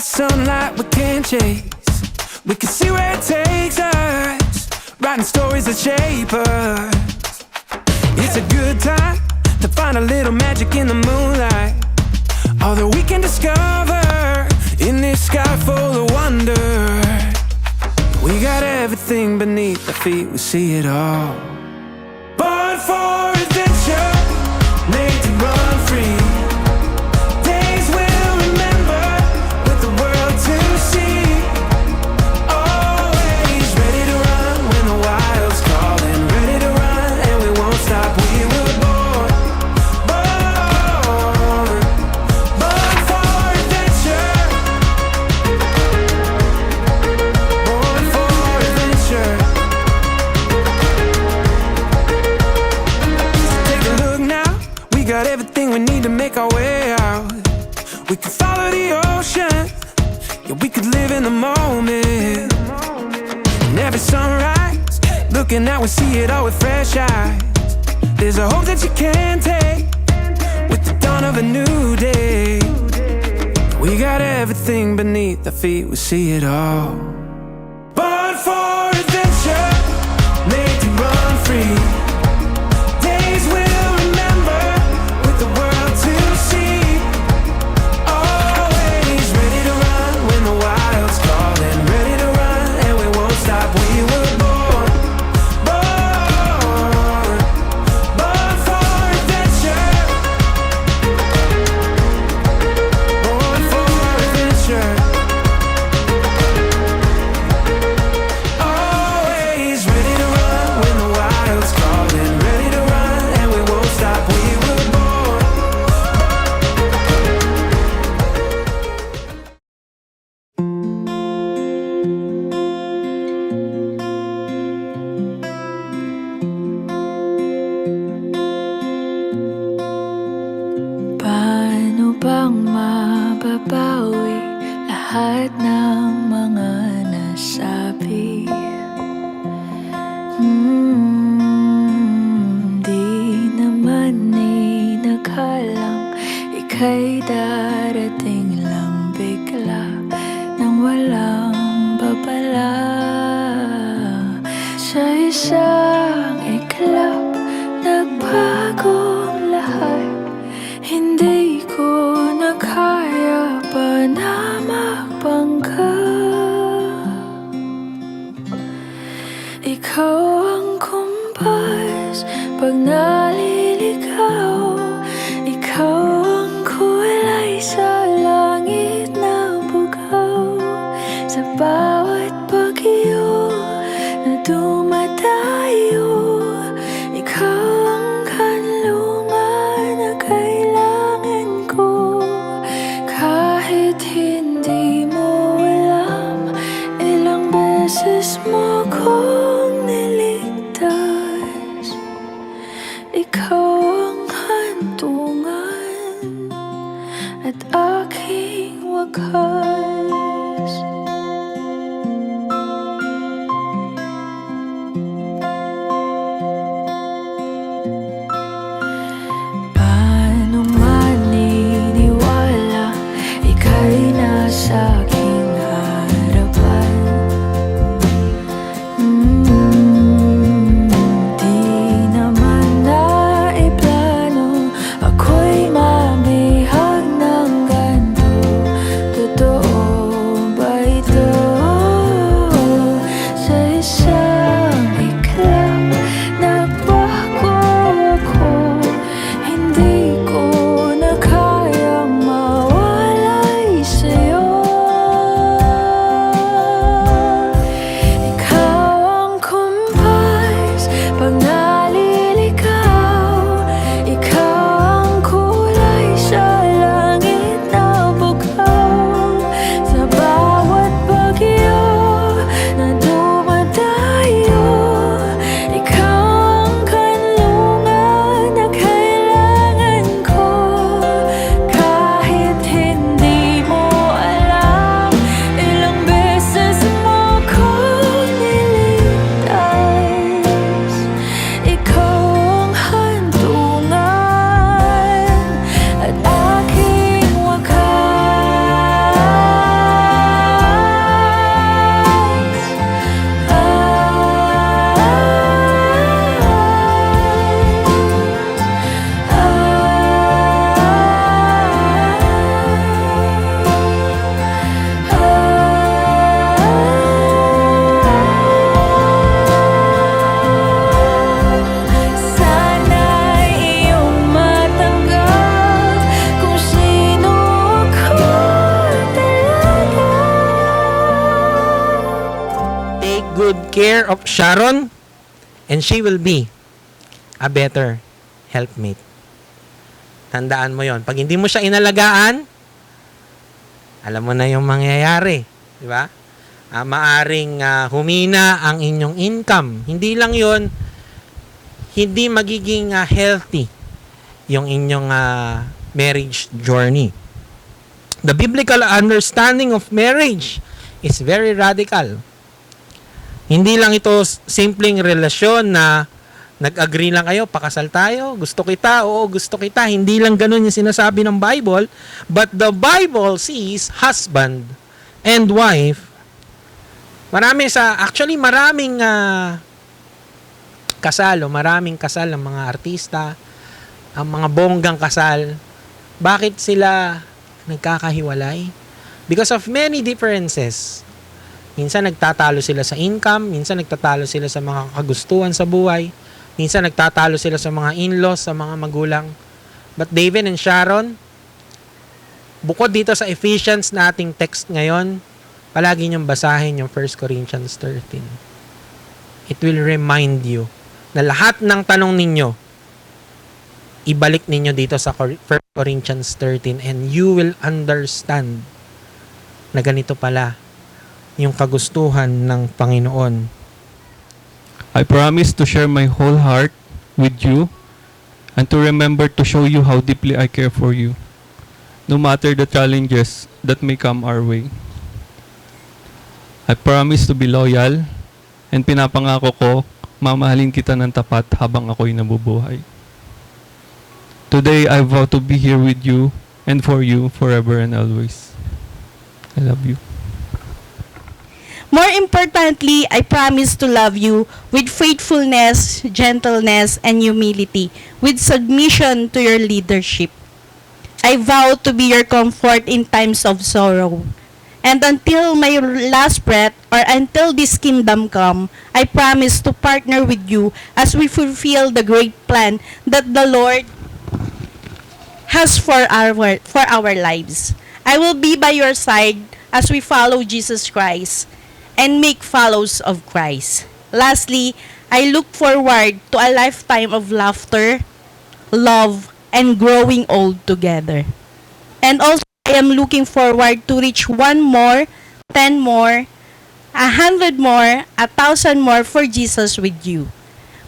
sunlight we can't chase. We can see where it takes us, writing stories that shape us. It's a good time to find a little magic in the moonlight, all that we can discover in this sky full of wonder. We got everything beneath our feet, we see it all. Born for adventure, made to run free. Days we'll remember, with the world to see. Always ready to run when the wild's calling. Ready to run and we won't stop. We were born for adventure. Born for adventure. Take a look now, we got everything we need to make our way out. We could follow the ocean, yeah, we could live in the moment. And every sunrise, looking out, we see it all with fresh eyes. There's a hope that you can take with the dawn of a new day. We got everything beneath our feet, we see it all. Born for adventure, made to run free. Days we'll remember, with the world to see. Always ready to run when the wild's calling. Ready to run and we won't stop. We were born for adventure. Born for adventure. Always ready to run when the wild's calling. Ready to run and we won't stop. We were born. Paano bang mababawi lahat ng mga nasabi? Di naman inakalang ika'y darating lang bigla nang walang babala. Sa isang iglap, nagbagong lahat. Hindi ko na kaya pa na magpangga. Ikaw ang kumpas pag naliligaw. Ikaw ang kulay sa langit na bugaw. Sa bawat bagyo na dumadayo, ikaw ang kanlungan na kailangan ko. Kahit hindi mo alam, ilang beses mo kong niligtas. Ikaw ang hantungan at aking wakas. Paano maniniwala ika'y nasa aking harapan? take good care of Sharon and she will be a better helpmate. Tandaan mo yon. Pag hindi mo siya inalagaan, alam mo na yung mangyayari. Di ba? Maaring humina ang inyong income. Hindi lang yon, hindi magiging healthy yung inyong marriage journey. The biblical understanding of marriage is very radical. Hindi lang ito simpleng relasyon na nag-agree lang kayo, pakasal tayo, gusto kita, oo, gusto kita. Hindi lang ganun yung sinasabi ng Bible. But the Bible sees husband and wife. Maraming kasal ng mga artista, ang mga bonggang kasal. Bakit sila nagkakahiwalay? Because of many differences. Minsan nagtatalo sila sa income, minsan nagtatalo sila sa mga kagustuhan sa buhay, minsan nagtatalo sila sa mga in-laws, sa mga magulang. But David and Sharon, bukod dito sa Ephesians na ating text ngayon, palagi niyong basahin yung 1 Corinthians 13. It will remind you na lahat ng tanong ninyo, ibalik ninyo dito sa 1 Corinthians 13 and you will understand na ganito pala yung kagustuhan ng Panginoon. I promise to share my whole heart with you and to remember to show you how deeply I care for you, no matter the challenges that may come our way. I promise to be loyal and pinapangako ko, mamahalin kita ng tapat habang ako'y nabubuhay. Today, I vow to be here with you and for you forever and always. I love you. More importantly, I promise to love you with faithfulness, gentleness, and humility, with submission to your leadership. I vow to be your comfort in times of sorrow. And until my last breath, or until this kingdom come, I promise to partner with you as we fulfill the great plan that the Lord has for our lives. I will be by your side as we follow Jesus Christ and make follows of Christ. Lastly, I look forward to a lifetime of laughter, love, and growing old together. And also, I am looking forward to reach 1 more, 10 more, 100 more, 1,000 more for Jesus with you,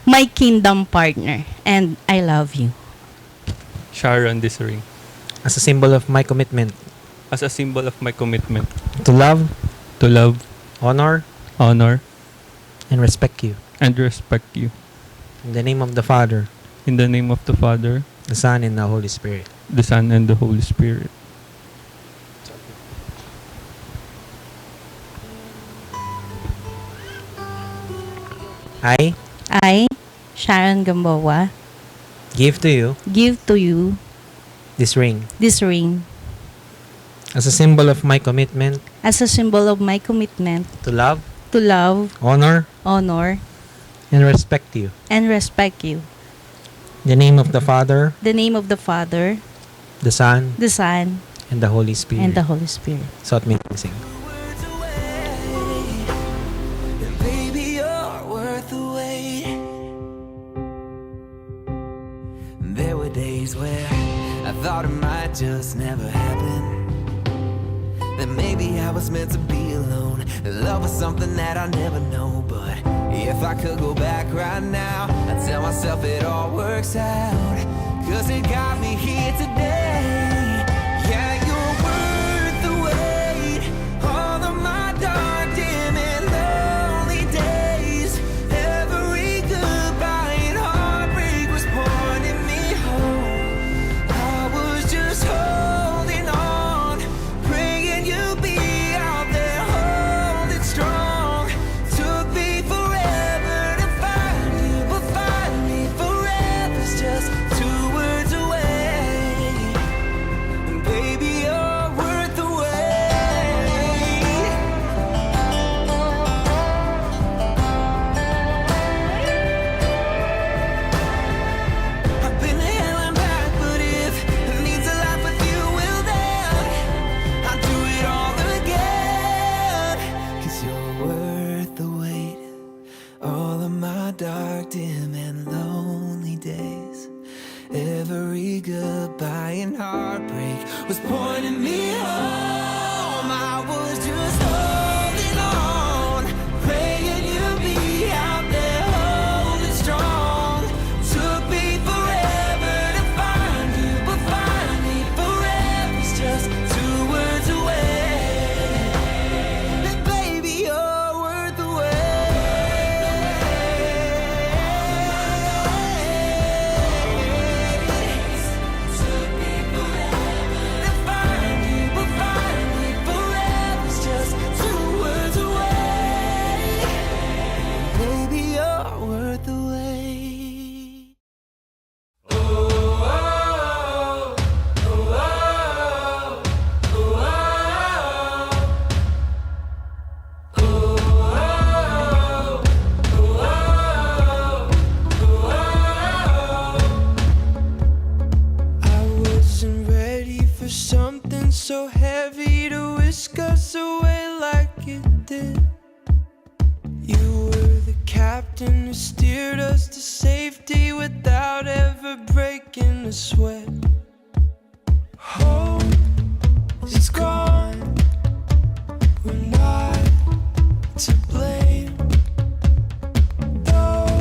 my kingdom partner. And I love you. Sharon, this ring, As a symbol of my commitment as a symbol of my commitment to love, to love, honor, honor, and respect you. and respect you. In the name of the Father, In the name of the Father, the Son, and the Holy Spirit. the Son, and the Holy Spirit. I, Sharon Gamboa, give to you give to you this ring this ring as a symbol of my commitment as a symbol of my commitment to love, to love, honor, honor, and respect you. and respect you. In the name of the Father, The name of the Father, the Son, the Son, and the Holy Spirit. and the Holy Spirit. So at me sing. And baby, you're worth the wait. There were days where I thought it might just never happen. That maybe I was meant to be alone. That love was something that I never know. But if I could go back right now, I'd tell myself it all works out. 'Cause it got me here today. Yeah, you're worth the wait. All of my dark, dim, and lonely days. Every goodbye and heartbreak was pointing me home. I was just holding on, praying you'd be out there holding strong. Took me forever to find you, but find me forever's just 2 words away. and heartbreak was pointing me home. I was just holding on, praying you'd be out there holding strong. Took me forever to find you, but finally forever's just 2 words away. And baby, you're worth the wait. Took me forever to find you, but finally forever's just 2 words away. Baby, you're worth the wait. I wasn't ready for something so heavy to whisk us away like it did. You were the captain who steered us to safety without ever breaking a sweat. Hope is gone. We're not to blame. Though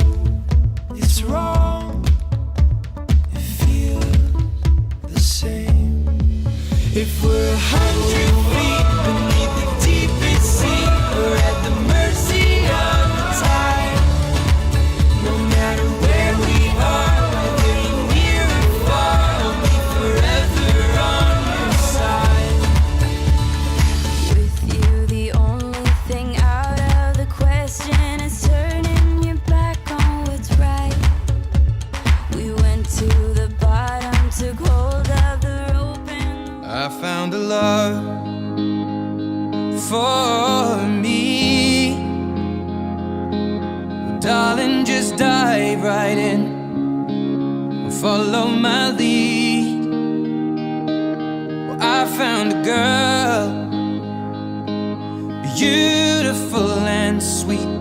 it's wrong, it feels the same. If we're 100 feet beneath the deepest sea, we're at the mercy of the tide. No matter where we are, whether you're near or far, I'll be forever on your side. With you, the only thing out of the question is turning your back on what's right. We went to the bottom, took hold of the rope and I found a love for me. Well, darling, just dive right in and follow my lead. Well, I found a girl, beautiful and sweet.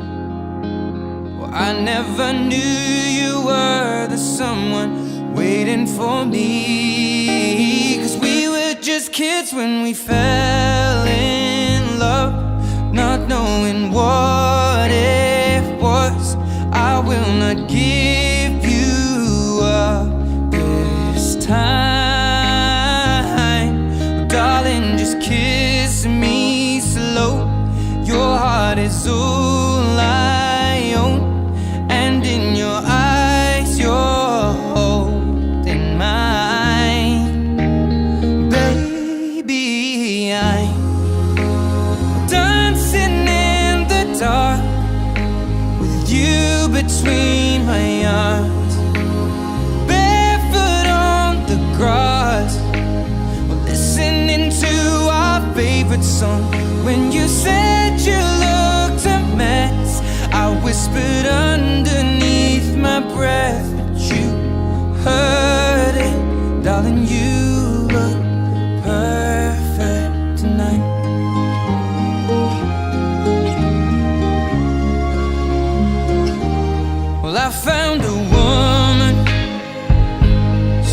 Well, I never knew you were the someone waiting for me. 'Cause we were just kids when we fell in love, not knowing what it was. I will not give you up this time. Darling, just kiss me slow. Your heart is all I own, and in your eyes you're holding mine. Baby, I'm dancing in the dark with you between my arms, barefoot on the grass. We're listening to our favorite song. When you said you looked a mess, I whispered underneath my breath, but you heard it. Darling, you look perfect tonight. Well, I found a woman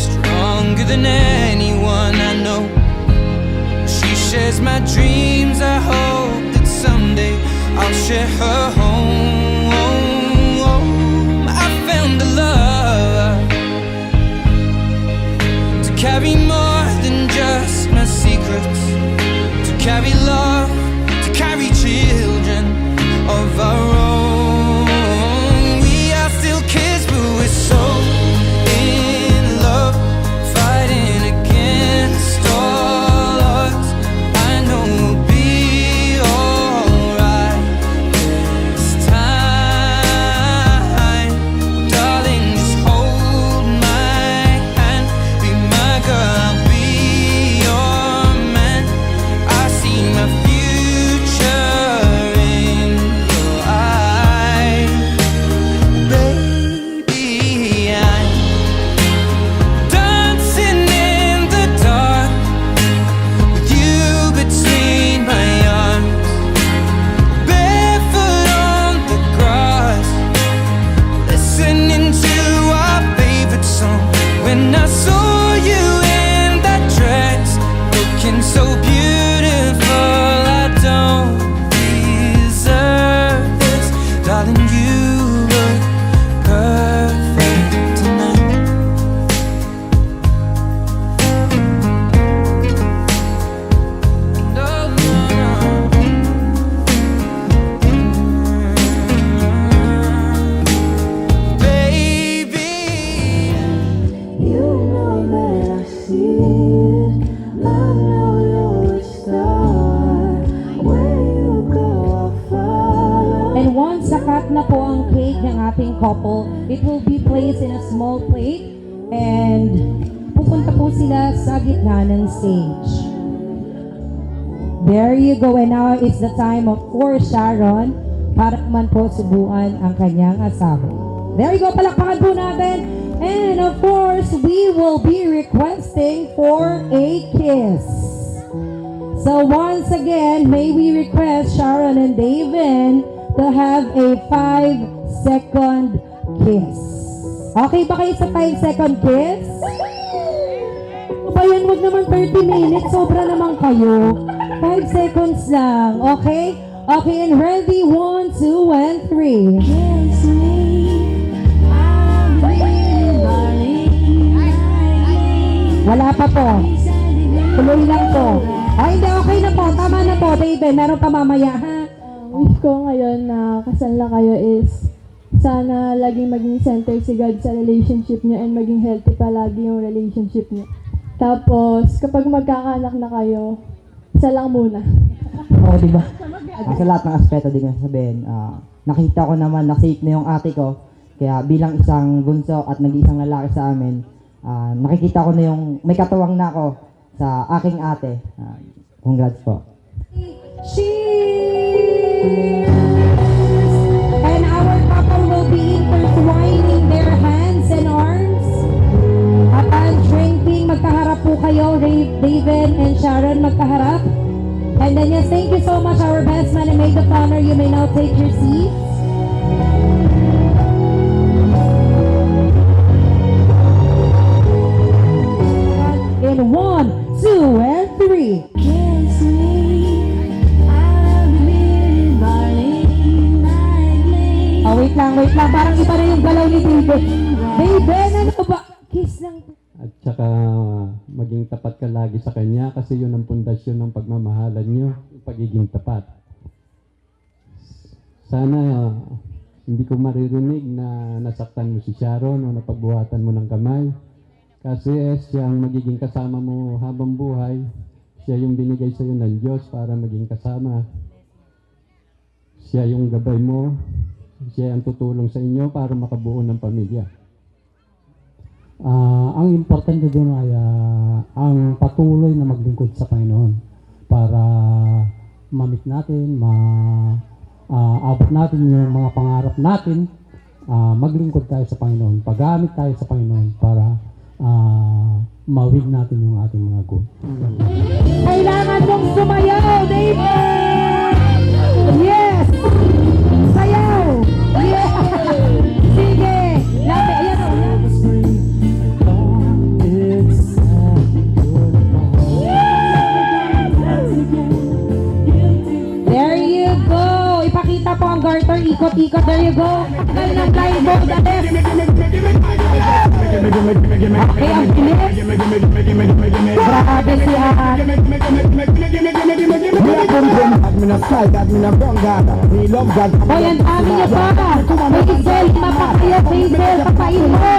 stronger than anyone I know. She shares my dreams. I hope that someday I'll share her home. I found a love to carry more than just my secrets, to carry love, to carry children of our own. We are still kids, but we're so in love, fighting against all odds. I know we'll be alright this time. once nakat na po ang cake ng ating couple, it will be placed in a small plate and pupunta po sila sa gitna ng stage. There you go, and now it's the time for Sharon para man po subuan ang kanyang asawa. There you go, palakpakan po natin. And of course, we will be requesting for a kiss. So once again, may we request Sharon and David to have a 5-second kiss. Okay ba kayo sa 5-second kiss? Bayan, wag naman 30 minutes. Sobra naman kayo. 5 seconds lang. Okay? Okay, and ready? 1, 2, and 3. Kiss me, I'm really darling. Wala pa po. Tuloy lang po. Ay, hindi. Okay na po. Tama na po, David. Meron pa mamaya, ha? Wish ko ngayon na kasal na kayo is sana laging maging center si God sa relationship niyo and maging healthy palagi yung relationship niyo. Tapos, kapag magkakaanak na kayo, isa lang muna. Oo, di ba? Sa lahat ng aspeto, di ko sabihin, nakita ko naman na safe na yung ate ko. Kaya bilang isang bunso at nag-iisang lalaki sa amin, nakikita ko na yung may katuwang na ako sa aking ate. Congrats po. Cheers! And our couple will be intertwining their hands and arms. At drinking, magkaharap po kayo, David and Sharon, magkaharap. And then yes, thank you so much, our best man and maid of honor. You may now take your seats. In 1, 2, and 3. Kiss me, I'm really darling. Wait lang. Parang iba na yung galaw ni David. David, ano ba? Kiss lang. At saka maging tapat ka lagi sa kanya kasi yun ang pundasyon ng pagmamahalan nyo, yung pagiging tapat. Sana hindi ko maririnig na nasaktan mo si Sharon o napagbuhatan mo ng kamay. Kasi siya ang magiging kasama mo habang buhay. Siya yung binigay sa iyo ng Diyos para maging kasama. Siya yung gabay mo. Siya ang tutulong sa inyo para makabuo ng pamilya. Ang importante doon ay ang patuloy na maglingkod sa Panginoon para ma-meet natin, abot natin yung mga pangarap natin, maglingkod tayo sa Panginoon, paggamit tayo sa Panginoon para mawig natin yung ating mga goal. Kailangan mong sumayaw, David! Yes! Sayaw! Yeah! Sige! Labi, ayan o. There you go! Ipakita po ang garter, ikot-ikot. There you go! Tagal ng blindfold, Ades! Okay, ang bilis! Grabe si Ahan! Hoy, ang dami niya pa! May Giselle, mapakaya, Hazel, papain mo!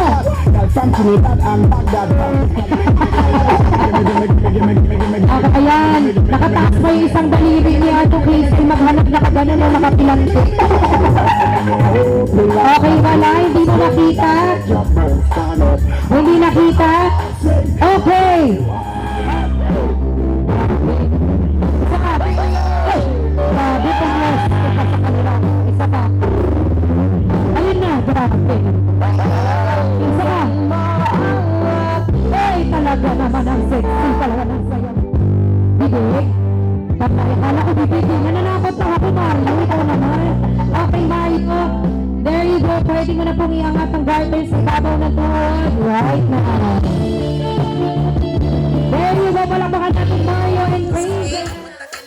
Ayan, nakataas pa yung isang daliri niya. Ito, Hazel, maghanap na ka ganun o nakapilantik. Okay, wala, hindi mo nakita? Hindi nakita? Okay! Isa pa. Grabe kung yes. Isa sa kanila. Isa pa. Ayun na, grabe. Isa pa. Ay, talaga naman ang sexy. Talaga ng sayo. Bibig? Akala ko bibig. Nananakot na ako, Mario. Ikaw naman. Okay, Mario. There you go. Pwede mo na pong iangat ang garter sa ibabaw na tuhod. Right now. There you go. Palakpakan natin Mario and Crazy.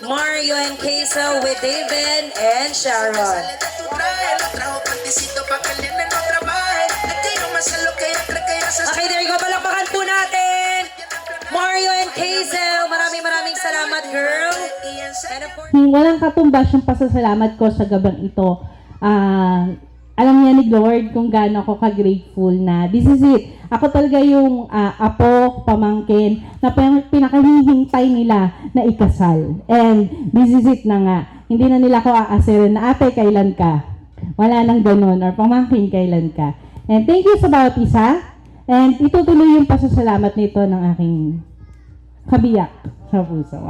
Mario and Queso with David and Sharon. Okay, there you go. Palakpakan po natin Mario and Queso. Maraming salamat, girl. And of course, Walang katumbas yung pasasalamat ko sa gabang ito. Alam niya ni Lord kung gaano ako ka-grateful na this is it. Ako talaga yung apo, pamangkin, na pinakahihintay nila na ikasal. And this is it na nga. Hindi na nila ako aasirin na, ate, kailan ka? Wala nang ganun or pamangkin kailan ka. And thank you sa bawat isa. And itutuloy yung pasasalamat nito ng aking kabiyak sa puso.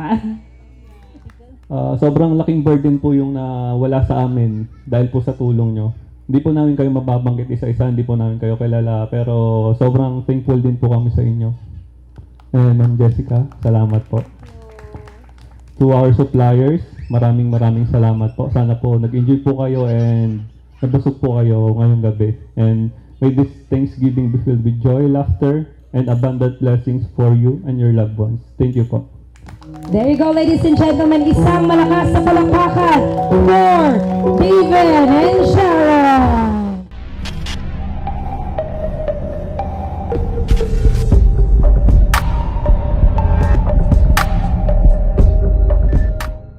Sobrang laking burden po yung wala sa amin dahil po sa tulong nyo. Hindi po namin kayo mababanggit isa-isa, hindi po namin kayo kilala, pero sobrang thankful din po kami sa inyo. And Ma'am Jessica, salamat po. To our suppliers, maraming salamat po. Sana po nag-enjoy po kayo and nabusog po kayo ngayong gabi. And may this Thanksgiving be filled with joy, laughter, and abundant blessings for you and your loved ones. Thank you po. There you go, ladies and gentlemen. Isang malakas na palakpakan for